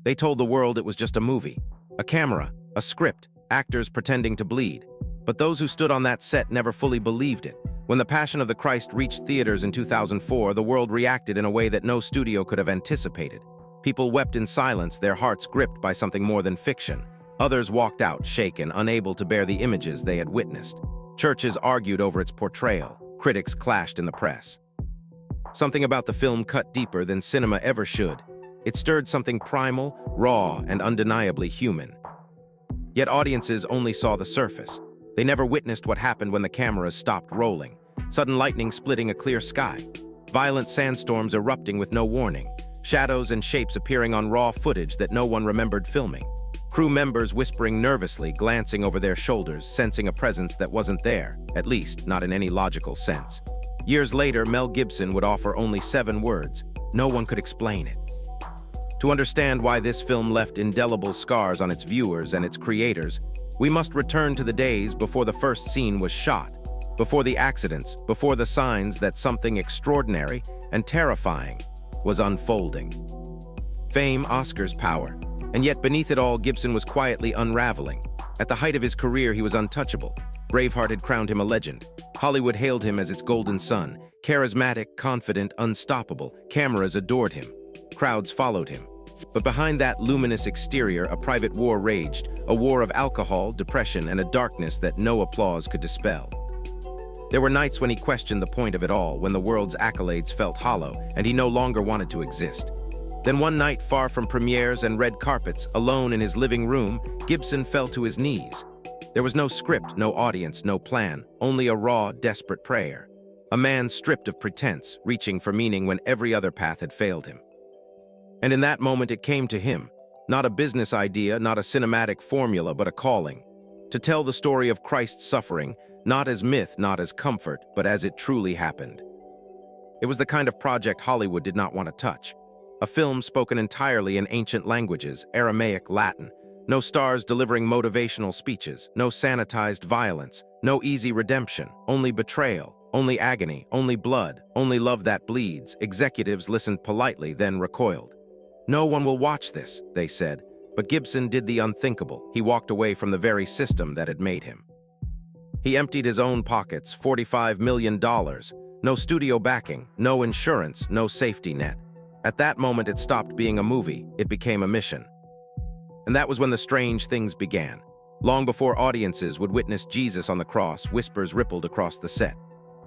They told the world it was just a movie, a camera, a script, actors pretending to bleed. But those who stood on that set never fully believed it. When The Passion of the Christ reached theaters in 2004, the world reacted in a way that no studio could have anticipated. People wept in silence, their hearts gripped by something more than fiction. Others walked out, shaken, unable to bear the images they had witnessed. Churches argued over its portrayal. Critics clashed in the press. Something about the film cut deeper than cinema ever should. It stirred something primal, raw, and undeniably human. Yet audiences only saw the surface. They never witnessed what happened when the cameras stopped rolling. Sudden lightning splitting a clear sky. Violent sandstorms erupting with no warning. Shadows and shapes appearing on raw footage that no one remembered filming. Crew members whispering nervously, glancing over their shoulders, sensing a presence that wasn't there, at least not in any logical sense. Years later, Mel Gibson would offer only 7 words. No one could explain it. To understand why this film left indelible scars on its viewers and its creators, we must return to the days before the first scene was shot, before the accidents, before the signs that something extraordinary and terrifying was unfolding. Fame, Oscars, power. And yet beneath it all, Gibson was quietly unraveling. At the height of his career, he was untouchable. Braveheart had crowned him a legend. Hollywood hailed him as its golden son. Charismatic, confident, unstoppable. Cameras adored him. Crowds followed him. But behind that luminous exterior, a private war raged, a war of alcohol, depression, and a darkness that no applause could dispel. There were nights when he questioned the point of it all, when the world's accolades felt hollow, and he no longer wanted to exist. Then one night, far from premieres and red carpets, alone in his living room, Gibson fell to his knees. There was no script, no audience, no plan, only a raw, desperate prayer. A man stripped of pretense, reaching for meaning when every other path had failed him. And in that moment it came to him, not a business idea, not a cinematic formula, but a calling. To tell the story of Christ's suffering, not as myth, not as comfort, but as it truly happened. It was the kind of project Hollywood did not want to touch. A film spoken entirely in ancient languages, Aramaic, Latin. No stars delivering motivational speeches, no sanitized violence, no easy redemption, only betrayal, only agony, only blood, only love that bleeds. Executives listened politely, then recoiled. No one will watch this, they said, but Gibson did the unthinkable. He walked away from the very system that had made him. He emptied his own pockets, $45 million, no studio backing, no insurance, no safety net. At that moment, it stopped being a movie, it became a mission. And that was when the strange things began. Long before audiences would witness Jesus on the cross, whispers rippled across the set.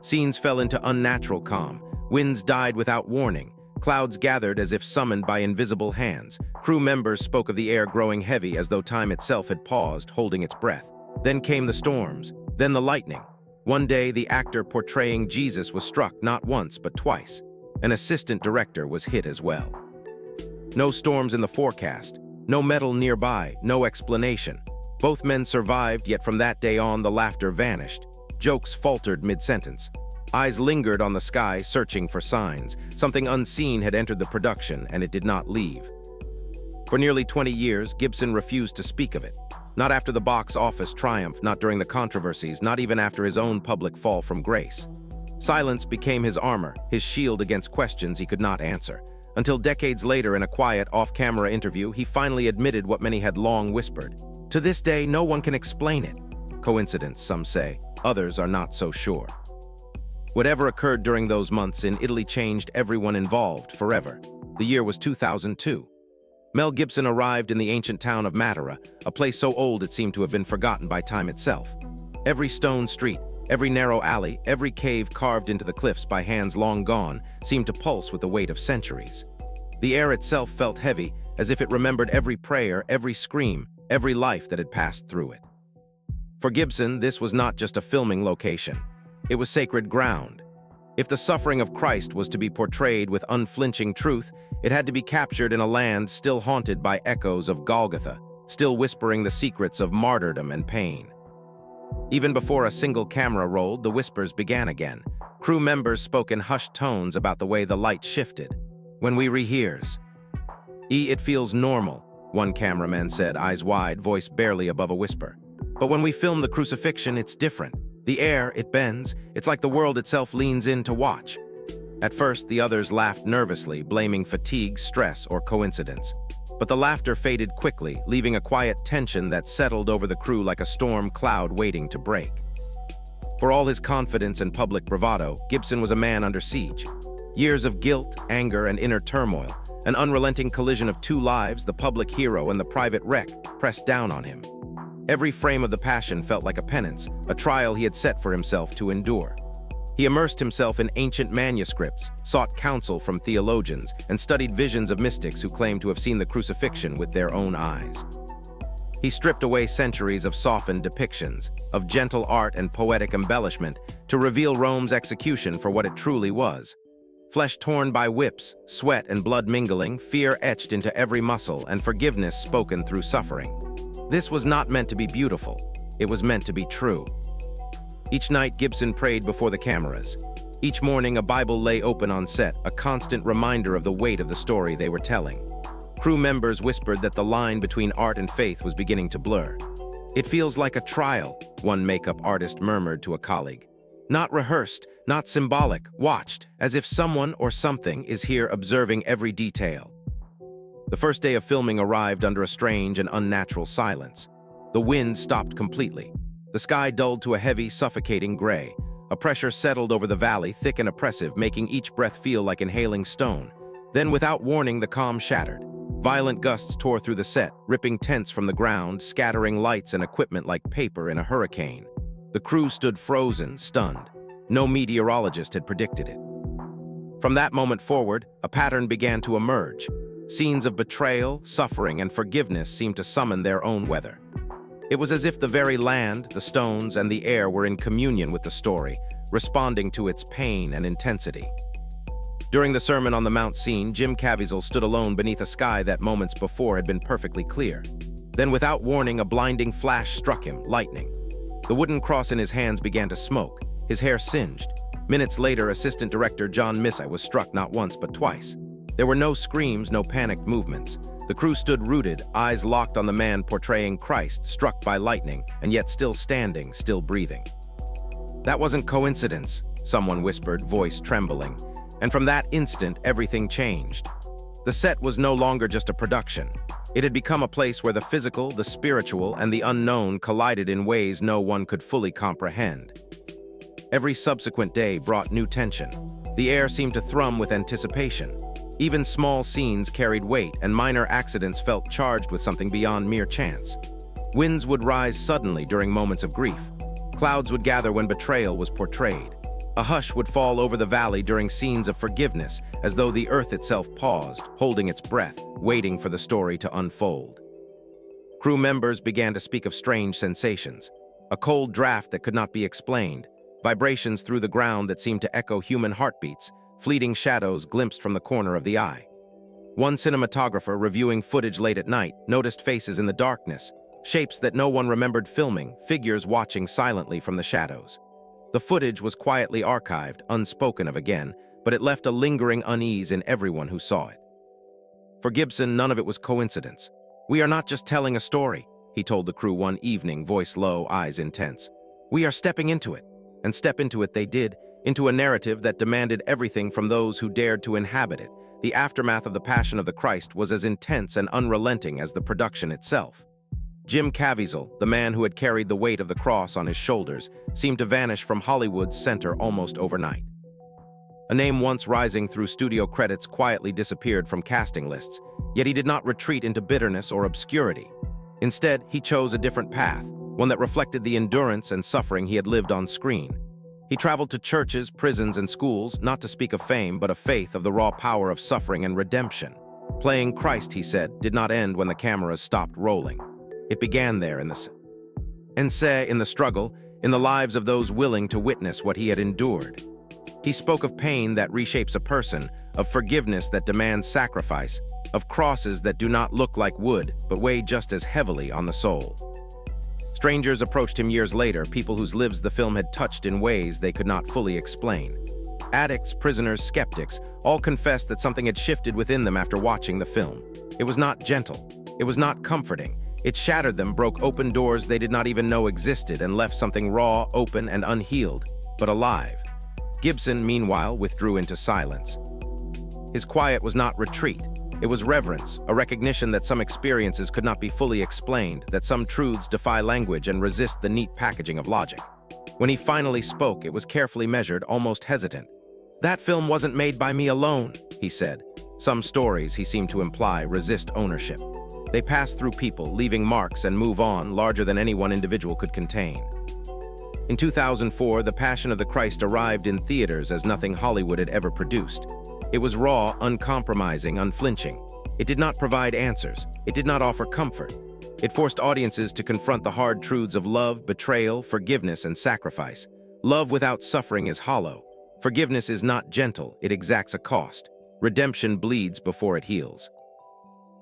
Scenes fell into unnatural calm. Winds died without warning. Clouds gathered as if summoned by invisible hands. Crew members spoke of the air growing heavy as though time itself had paused, holding its breath. Then came the storms, then the lightning. One day, the actor portraying Jesus was struck not once but twice. An assistant director was hit as well. No storms in the forecast, no metal nearby, no explanation. Both men survived, yet from that day on, the laughter vanished. Jokes faltered mid-sentence. Eyes lingered on the sky, searching for signs. Something unseen had entered the production, and it did not leave. For nearly 20 years, Gibson refused to speak of it. Not after the box office triumph, not during the controversies, not even after his own public fall from grace. Silence became his armor, his shield against questions he could not answer. Until decades later, in a quiet, off-camera interview, he finally admitted what many had long whispered. To this day, no one can explain it. Coincidence, some say. Others are not so sure. Whatever occurred during those months in Italy changed everyone involved forever. The year was 2002. Mel Gibson arrived in the ancient town of Matera, a place so old it seemed to have been forgotten by time itself. Every stone street, every narrow alley, every cave carved into the cliffs by hands long gone seemed to pulse with the weight of centuries. The air itself felt heavy, as if it remembered every prayer, every scream, every life that had passed through it. For Gibson, this was not just a filming location. It was sacred ground. If the suffering of Christ was to be portrayed with unflinching truth, it had to be captured in a land still haunted by echoes of Golgotha, still whispering the secrets of martyrdom and pain. Even before a single camera rolled, the whispers began again. Crew members spoke in hushed tones about the way the light shifted. When we rehears, it feels normal, one cameraman said, eyes wide, voice barely above a whisper. But when we film the crucifixion, it's different. The air, it bends. It's like the world itself leans in to watch. At first, the others laughed nervously, blaming fatigue, stress, or coincidence. But the laughter faded quickly, leaving a quiet tension that settled over the crew like a storm cloud waiting to break. For all his confidence and public bravado, Gibson was a man under siege. Years of guilt, anger, and inner turmoil, an unrelenting collision of two lives, the public hero and the private wreck, pressed down on him. Every frame of the passion felt like a penance, a trial he had set for himself to endure. He immersed himself in ancient manuscripts, sought counsel from theologians, and studied visions of mystics who claimed to have seen the crucifixion with their own eyes. He stripped away centuries of softened depictions, of gentle art and poetic embellishment, to reveal Rome's execution for what it truly was. Flesh torn by whips, sweat and blood mingling, fear etched into every muscle, and forgiveness spoken through suffering. This was not meant to be beautiful. It was meant to be true. Each night, Gibson prayed before the cameras. Each morning, a Bible lay open on set, a constant reminder of the weight of the story they were telling. Crew members whispered that the line between art and faith was beginning to blur. "It feels like a trial," one makeup artist murmured to a colleague. "Not rehearsed, not symbolic, watched, as if someone or something is here observing every detail." The first day of filming arrived under a strange and unnatural silence. The wind stopped completely. The sky dulled to a heavy, suffocating gray. A pressure settled over the valley, thick and oppressive, making each breath feel like inhaling stone. Then, without warning, the calm shattered. Violent gusts tore through the set, ripping tents from the ground, scattering lights and equipment like paper in a hurricane. The crew stood frozen, stunned. No meteorologist had predicted it. From that moment forward, a pattern began to emerge. Scenes of betrayal, suffering, and forgiveness seemed to summon their own weather. It was as if the very land, the stones, and the air were in communion with the story, responding to its pain and intensity. During the Sermon on the Mount scene, Jim Caviezel stood alone beneath a sky that moments before had been perfectly clear. Then, without warning, a blinding flash struck him, lightning. The wooden cross in his hands began to smoke, his hair singed. Minutes later, Assistant Director John Missai was struck not once but twice. There were no screams, no panicked movements. The crew stood rooted, eyes locked on the man portraying Christ, struck by lightning, and yet still standing, still breathing. "That wasn't coincidence," someone whispered, voice trembling. And from that instant, everything changed. The set was no longer just a production. It had become a place where the physical, the spiritual, and the unknown collided in ways no one could fully comprehend. Every subsequent day brought new tension. The air seemed to thrum with anticipation. Even small scenes carried weight, and minor accidents felt charged with something beyond mere chance. Winds would rise suddenly during moments of grief. Clouds would gather when betrayal was portrayed. A hush would fall over the valley during scenes of forgiveness, as though the earth itself paused, holding its breath, waiting for the story to unfold. Crew members began to speak of strange sensations. A cold draft that could not be explained, vibrations through the ground that seemed to echo human heartbeats, fleeting shadows glimpsed from the corner of the eye. One cinematographer, reviewing footage late at night, noticed faces in the darkness, shapes that no one remembered filming, figures watching silently from the shadows. The footage was quietly archived, unspoken of again, but it left a lingering unease in everyone who saw it. For Gibson, none of it was coincidence. "We are not just telling a story," he told the crew one evening, voice low, eyes intense. "We are stepping into it." And step into it they did, into a narrative that demanded everything from those who dared to inhabit it. The aftermath of the Passion of the Christ was as intense and unrelenting as the production itself. Jim Caviezel, the man who had carried the weight of the cross on his shoulders, seemed to vanish from Hollywood's center almost overnight. A name once rising through studio credits quietly disappeared from casting lists, yet he did not retreat into bitterness or obscurity. Instead, he chose a different path, one that reflected the endurance and suffering he had lived on screen. He traveled to churches, prisons, and schools, not to speak of fame, but of faith, of the raw power of suffering and redemption. Playing Christ, he said, did not end when the cameras stopped rolling. It began there in the struggle, in the lives of those willing to witness what he had endured. He spoke of pain that reshapes a person, of forgiveness that demands sacrifice, of crosses that do not look like wood, but weigh just as heavily on the soul. Strangers approached him years later, people whose lives the film had touched in ways they could not fully explain. Addicts, prisoners, skeptics, all confessed that something had shifted within them after watching the film. It was not gentle. It was not comforting. It shattered them, broke open doors they did not even know existed, and left something raw, open, and unhealed, but alive. Gibson, meanwhile, withdrew into silence. His quiet was not retreat. It was reverence, a recognition that some experiences could not be fully explained, that some truths defy language and resist the neat packaging of logic. When he finally spoke, it was carefully measured, almost hesitant. "That film wasn't made by me alone," he said. Some stories, he seemed to imply, resist ownership. They pass through people, leaving marks and move on, larger than any one individual could contain. In 2004, The Passion of the Christ arrived in theaters as nothing Hollywood had ever produced. It was raw, uncompromising, unflinching. It did not provide answers. It did not offer comfort. It forced audiences to confront the hard truths of love, betrayal, forgiveness, and sacrifice. Love without suffering is hollow. Forgiveness is not gentle, it exacts a cost. Redemption bleeds before it heals.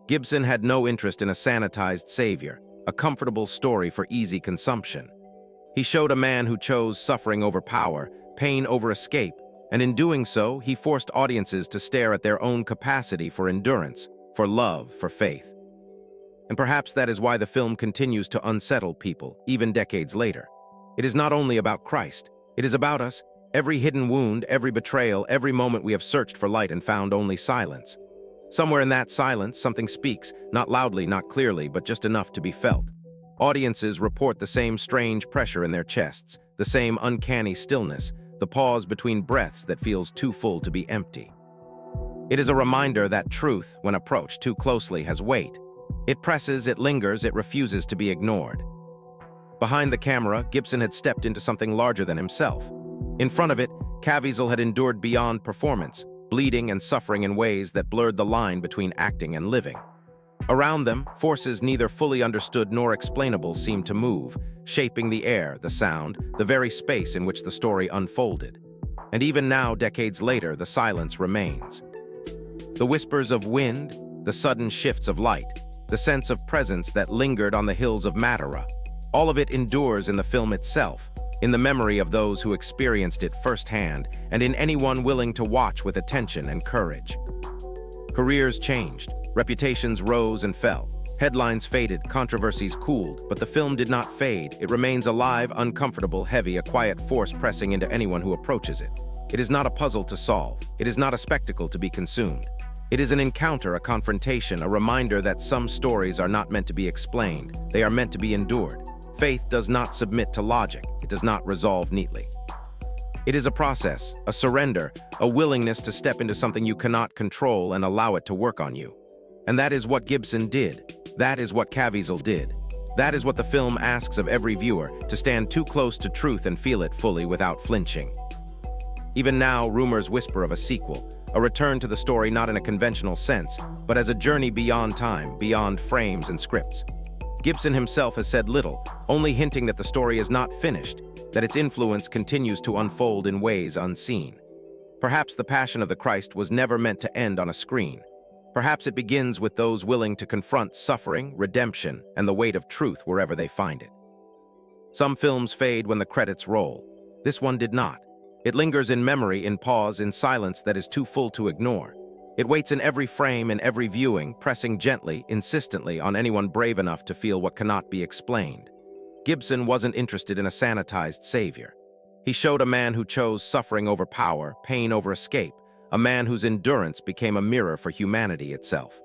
Gibson had no interest in a sanitized savior, a comfortable story for easy consumption. He showed a man who chose suffering over power, pain over escape, and in doing so, he forced audiences to stare at their own capacity for endurance, for love, for faith. And perhaps that is why the film continues to unsettle people, even decades later. It is not only about Christ, it is about us, every hidden wound, every betrayal, every moment we have searched for light and found only silence. Somewhere in that silence, something speaks, not loudly, not clearly, but just enough to be felt. Audiences report the same strange pressure in their chests, the same uncanny stillness, the pause between breaths that feels too full to be empty. It is a reminder that truth, when approached too closely, has weight. It presses, it lingers, it refuses to be ignored. Behind the camera, Gibson had stepped into something larger than himself. In front of it, Caviezel had endured beyond performance, bleeding and suffering in ways that blurred the line between acting and living. Around them, forces neither fully understood nor explainable seemed to move, shaping the air, the sound, the very space in which the story unfolded. And even now, decades later, the silence remains. The whispers of wind, the sudden shifts of light, the sense of presence that lingered on the hills of Matara, all of it endures in the film itself, in the memory of those who experienced it firsthand, and in anyone willing to watch with attention and courage. Careers changed, reputations rose and fell, headlines faded, controversies cooled, but the film did not fade. It remains alive, uncomfortable, heavy, a quiet force pressing into anyone who approaches it. It is not a puzzle to solve. It is not a spectacle to be consumed. It is an encounter, a confrontation, a reminder that some stories are not meant to be explained. They are meant to be endured. Faith does not submit to logic. It does not resolve neatly. It is a process, a surrender, a willingness to step into something you cannot control and allow it to work on you. And that is what Gibson did. That is what Caviezel did. That is what the film asks of every viewer, to stand too close to truth and feel it fully without flinching. Even now, rumors whisper of a sequel, a return to the story not in a conventional sense, but as a journey beyond time, beyond frames and scripts. Gibson himself has said little, only hinting that the story is not finished, that its influence continues to unfold in ways unseen. Perhaps The Passion of the Christ was never meant to end on a screen. Perhaps it begins with those willing to confront suffering, redemption, and the weight of truth wherever they find it. Some films fade when the credits roll. This one did not. It lingers in memory, in pause, in silence that is too full to ignore. It waits in every frame, in every viewing, pressing gently, insistently on anyone brave enough to feel what cannot be explained. Gibson wasn't interested in a sanitized savior. He showed a man who chose suffering over power, pain over escape, a man whose endurance became a mirror for humanity itself.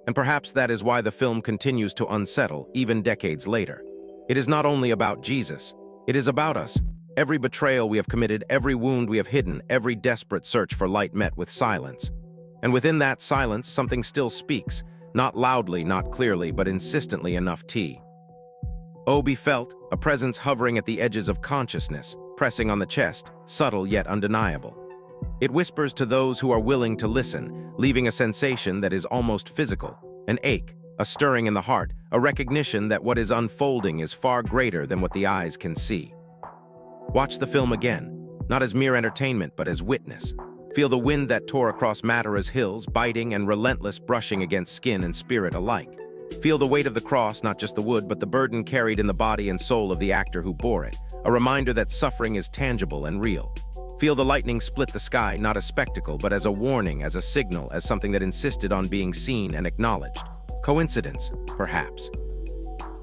And perhaps that is why the film continues to unsettle, even decades later. It is not only about Jesus. It is about us. Every betrayal we have committed, every wound we have hidden, every desperate search for light met with silence. And within that silence, something still speaks, not loudly, not clearly, but insistently enough T. Obi felt, a presence hovering at the edges of consciousness, pressing on the chest, subtle yet undeniable. It whispers to those who are willing to listen, leaving a sensation that is almost physical, an ache, a stirring in the heart, a recognition that what is unfolding is far greater than what the eyes can see. Watch the film again, not as mere entertainment, but as witness. Feel the wind that tore across Matara's hills, biting and relentless, brushing against skin and spirit alike. Feel the weight of the cross, not just the wood, but the burden carried in the body and soul of the actor who bore it, a reminder that suffering is tangible and real. Feel the lightning split the sky, not as spectacle, but as a warning, as a signal, as something that insisted on being seen and acknowledged. Coincidence, perhaps.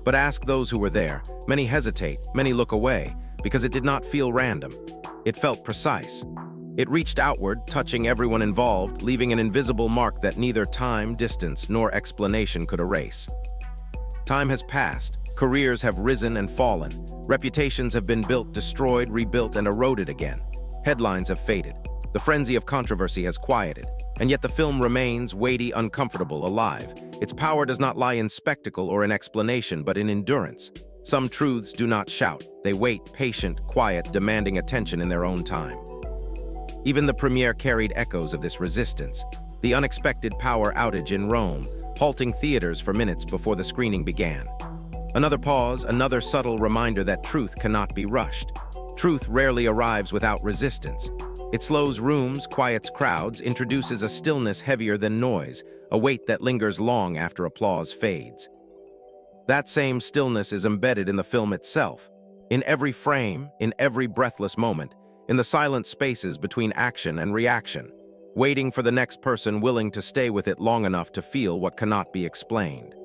But ask those who were there. Many hesitate, many look away, because it did not feel random. It felt precise. It reached outward, touching everyone involved, leaving an invisible mark that neither time, distance, nor explanation could erase. Time has passed, careers have risen and fallen, reputations have been built, destroyed, rebuilt, and eroded again. Headlines have faded, the frenzy of controversy has quieted, and yet the film remains weighty, uncomfortable, alive. Its power does not lie in spectacle or in explanation, but in endurance. Some truths do not shout, they wait, patient, quiet, demanding attention in their own time. Even the premiere carried echoes of this resistance. The unexpected power outage in Rome, halting theaters for minutes before the screening began. Another pause, another subtle reminder that truth cannot be rushed. Truth rarely arrives without resistance. It slows rooms, quiets crowds, introduces a stillness heavier than noise, a weight that lingers long after applause fades. That same stillness is embedded in the film itself. In every frame, in every breathless moment, in the silent spaces between action and reaction, waiting for the next person willing to stay with it long enough to feel what cannot be explained.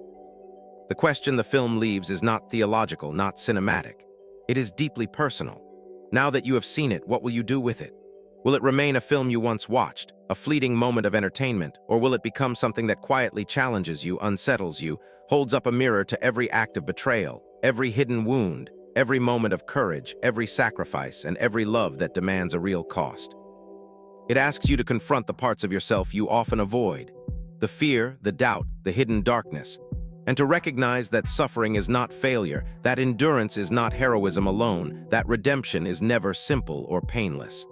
The question the film leaves is not theological, not cinematic. It is deeply personal. Now that you have seen it, what will you do with it? Will it remain a film you once watched, a fleeting moment of entertainment, or will it become something that quietly challenges you, unsettles you, holds up a mirror to every act of betrayal, every hidden wound, every moment of courage, every sacrifice, and every love that demands a real cost? It asks you to confront the parts of yourself you often avoid, the fear, the doubt, the hidden darkness, and to recognize that suffering is not failure, that endurance is not heroism alone, that redemption is never simple or painless.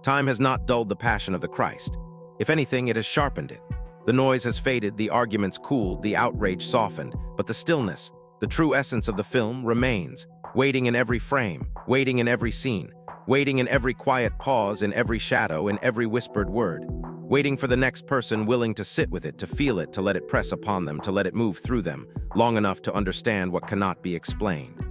Time has not dulled the passion of the Christ. If anything, it has sharpened it. The noise has faded, the arguments cooled, the outrage softened, but the stillness, the true essence of the film, remains, waiting in every frame, waiting in every scene, waiting in every quiet pause, in every shadow, in every whispered word, waiting for the next person willing to sit with it, to feel it, to let it press upon them, to let it move through them, long enough to understand what cannot be explained.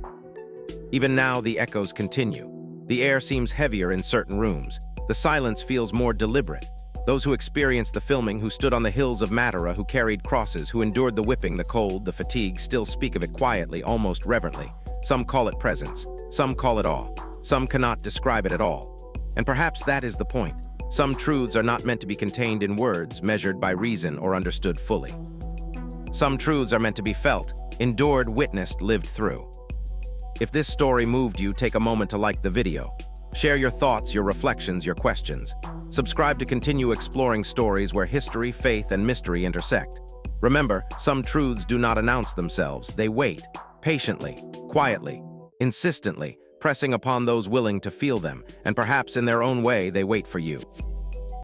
Even now, the echoes continue. The air seems heavier in certain rooms. The silence feels more deliberate. Those who experienced the filming, who stood on the hills of Matera, who carried crosses, who endured the whipping, the cold, the fatigue, still speak of it quietly, almost reverently. Some call it presence, some call it awe, some cannot describe it at all. And perhaps that is the point. Some truths are not meant to be contained in words, measured by reason, or understood fully. Some truths are meant to be felt, endured, witnessed, lived through. If this story moved you, take a moment to like the video. Share your thoughts, your reflections, your questions. Subscribe to continue exploring stories where history, faith, and mystery intersect. Remember, some truths do not announce themselves. They wait, patiently, quietly, insistently, pressing upon those willing to feel them, and perhaps in their own way, they wait for you.